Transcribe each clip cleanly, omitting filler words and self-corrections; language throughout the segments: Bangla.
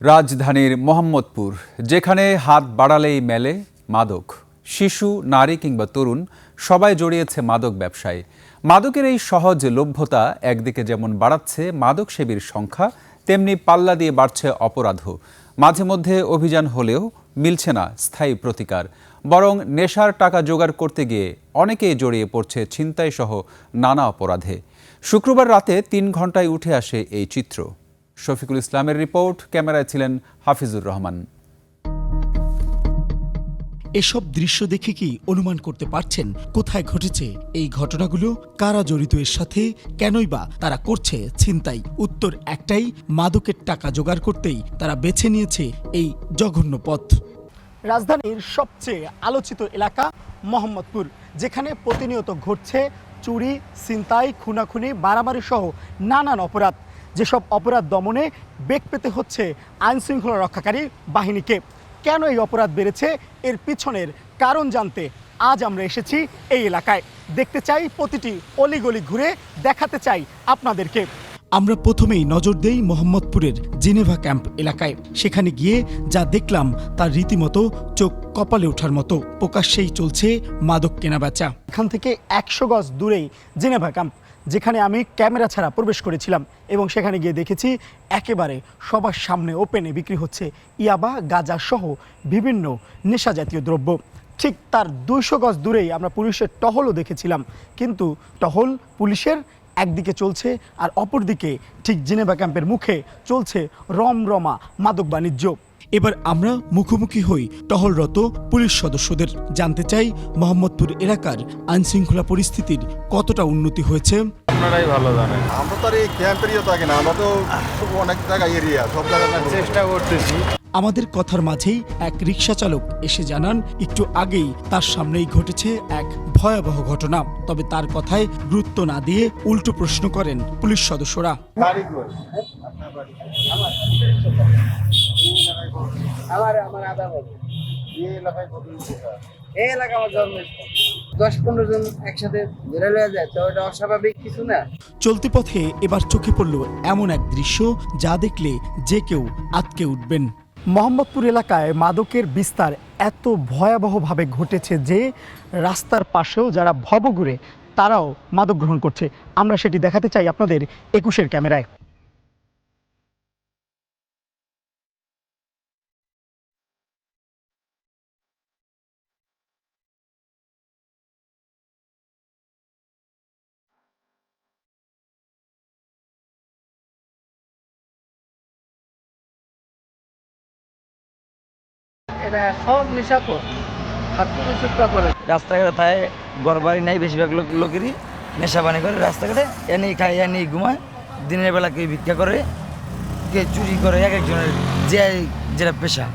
রাজধানীর মোহাম্মদপুর, যেখানে হাত বাড়ালেই মেলে মাদক। শিশু, নারী কিংবা তরুণ সবাই জড়িয়েছে মাদক ব্যবসায়। মাদকের এই সহজ লভ্যতা একদিকে যেমন বাড়াচ্ছে মাদক সেবীর সংখ্যা, তেমনি পাল্লা দিয়ে বাড়ছে অপরাধও। মাঝে মধ্যে অভিযান হলেও মিলছে না স্থায়ী প্রতিকার, বরং নেশার টাকা জোগাড় করতে গিয়ে অনেকেই জড়িয়ে পড়ছে ছিনতাই সহ নানা অপরাধে। শুক্রবার রাতে ৩ ঘন্টায় উঠে আসে এই চিত্র। শফিকুল ইসলামের রিপোর্ট, ক্যামেরায় ছিলেন হাফিজুর রহমান। এসব দৃশ্য দেখে কি অনুমান করতে পারছেন কোথায় ঘটেছে এই ঘটনাগুলো? কারা জড়িত এর সাথে? কেনই বা তারা করছে ছিনতাই? উত্তর একটাই, মাদকের টাকা জোগাড় করতেই তারা বেছে নিয়েছে এই জঘন্য পথ। রাজধানীর সবচেয়ে আলোচিত এলাকা মোহাম্মদপুর, যেখানে প্রতিনিয়ত ঘটছে চুরি, ছিনতাই, খুনাখুনি, বাড়াবাড়ি সহ নানান অপরাধ। যেসব অপরাধ দমনে বেগ পেতে হচ্ছে আইনশৃঙ্খলা রক্ষাকারী বাহিনীকে। কেন এই অপরাধ বেড়েছে, এর পিছনের কারণ জানতে আজ আমরা এসেছি এই এলাকায়। দেখতে চাই প্রতিটি অলিগলি ঘুরে, দেখাতে চাই আপনাদেরকে। আমরা প্রথমেই নজর দেই মোহাম্মদপুরের জেনেভা ক্যাম্প এলাকায়। সেখানে গিয়ে যা দেখলাম তার রীতিমতো চোখ কপালে ওঠার মতো। প্রকাশ্যেই চলছে মাদক কেনাবেচা। এখান থেকে 100 গজ দূরেই জেনেভা ক্যাম্প, যেখানে আমি ক্যামেরা ছাড়া প্রবেশ করেছিলাম এবং সেখানে গিয়ে দেখেছি একেবারে সবার সামনে ওপেনে বিক্রি হচ্ছে ইয়াবা, গাঁজা সহ বিভিন্ন নেশা জাতীয় দ্রব্য। ঠিক তার 200 গজ দূরেই আমরা পুলিশের টহলও দেখেছিলাম, কিন্তু টহল পুলিশের একদিকে চলছে আর অপরদিকে ঠিক জেনেভা ক্যাম্পের মুখে চলছে রমরমা মাদক বাণিজ্য। এবার আমরা মুখোমুখি হই টহলরত পুলিশ সদস্যদের। জানতে চাই মোহাম্মদপুর এলাকার আইনশৃঙ্খলা পরিস্থিতির কতটা উন্নতি হয়েছে। আপনারাই ভালো জানেন, আমরা তো আর এই ক্যাম্পেরিও থাকি না, আমরা তো অনেক জায়গায় এরিয়া, সব জায়গায় চেষ্টা করতেছি। আমাদের কথার মাঝেই এক রিকশা চালক এসে জানান একটু আগেই তার সামনেই ঘটেছে এক ভয়াবহ ঘটনা। তবে তার কথায় গুরুত্ব না দিয়ে উল্টো প্রশ্ন করেন পুলিশ সদস্যরা। এই এলাকা আমার জন্মস্থান। 10-15 জন একসাথে ঘুরে লয়ে যায়, তো এটা অস্বাভাবিক কিছু না। চলতি পথে এবার চোখে পড়ল এমন এক দৃশ্য যা দেখলে যে কেউ আঁতকে উঠবেন। মোহাম্মদপুর এলাকায় মাদকের বিস্তার এত ভয়াবহভাবে ঘটেছে যে রাস্তার পাশেও যারা ভবঘুরে তারাও মাদক গ্রহণ করছে। আমরা সেটি দেখাতে চাই আপনাদের 21-এর ক্যামেরায়। এটা সব নেশাখোর, হাত করে রাস্তাঘাটে থাকে, ঘর বাড়ি নাই, বেশিরভাগ লোকেরই নেশা পানি করে রাস্তাঘাটে, এনেই খায় এনেই ঘুমায়। দিনের বেলা কেউ ভিক্ষা করে, কেউ চুরি করে, এক একজনের যে যেটা পেশা।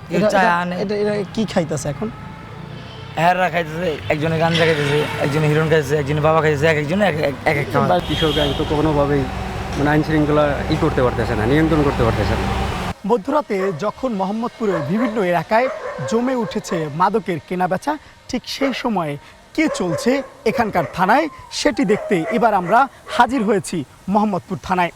কেউ চা আনে। এটা কি খাইতেছে এখন? হ্যাঁরা খাইতেছে, একজনে গাঞ্জা খাইতেছে, একজনে হিরোইন খাইতেছে, একজনে বাবা খাইতেছে, এক একজনে এক এক খাবার। কৃষকরা তো কোনোভাবেই আইন শৃঙ্খলা করতে পারতেছে না, নিয়ন্ত্রণ করতে পারতেছে না। মধ্যরাতে যখন মোহাম্মদপুরের বিভিন্ন এলাকায় জমে উঠেছে মাদকের কেনাবেচা, ঠিক সেই সময়ে কি চলছে এখানকার থানায় সেটি দেখতে এবার আমরা হাজির হয়েছি মোহাম্মদপুর থানায়।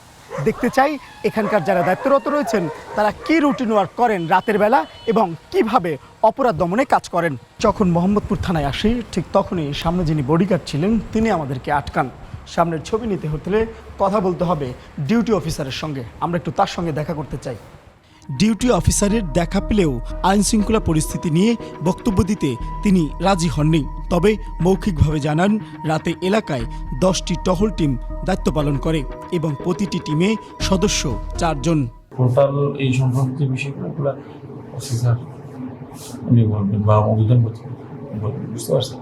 দেখতে চাই এখানকার যারা দায়িত্বরত রয়েছেন তারা কি রুটিন ওয়ার্ক করেন রাতের বেলা এবং কিভাবে অপরাধ দমনে কাজ করেন। যখন মোহাম্মদপুর থানায় আসি ঠিক তখনই সামনে যিনি বডিগার্ড ছিলেন তিনি আমাদেরকে আটকান। সামনের ছবি নিতে হলে কথা বলতে হবে ডিউটি অফিসারের সঙ্গে। আমরা একটু তার সঙ্গে দেখা করতে চাই। ডিউটি অফিসারের দেখা পেলেও আইনশৃঙ্খলা পরিস্থিতি নিয়ে বক্তব্য দিতে তিনি রাজি হননি। তবে মৌখিকভাবে জানান রাতে এলাকায় 10টি টহল টিম দায়িত্ব পালন করে এবং প্রতিটি টিমে সদস্য 4 জন। টোটাল এই সংক্রান্ত বিষয়গুলো অফিসার উনি বলবেন বা অভিযান করতে বুঝতে পারছেন।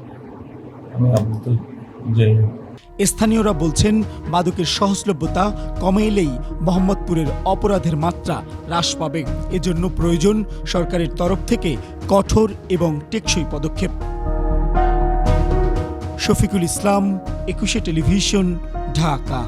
আমি আপনি তো যাই। স্থানীয়রা বলছেন মাদকের সহজলভ্যতা কমে এলেই মোহাম্মদপুরের অপরাধের মাত্রা হ্রাস পাবে। এজন্য প্রয়োজন সরকারের তরফ থেকে কঠোর এবং টেকসই পদক্ষেপ। শফিকুল ইসলাম, 21 টেলিভিশন, ঢাকা।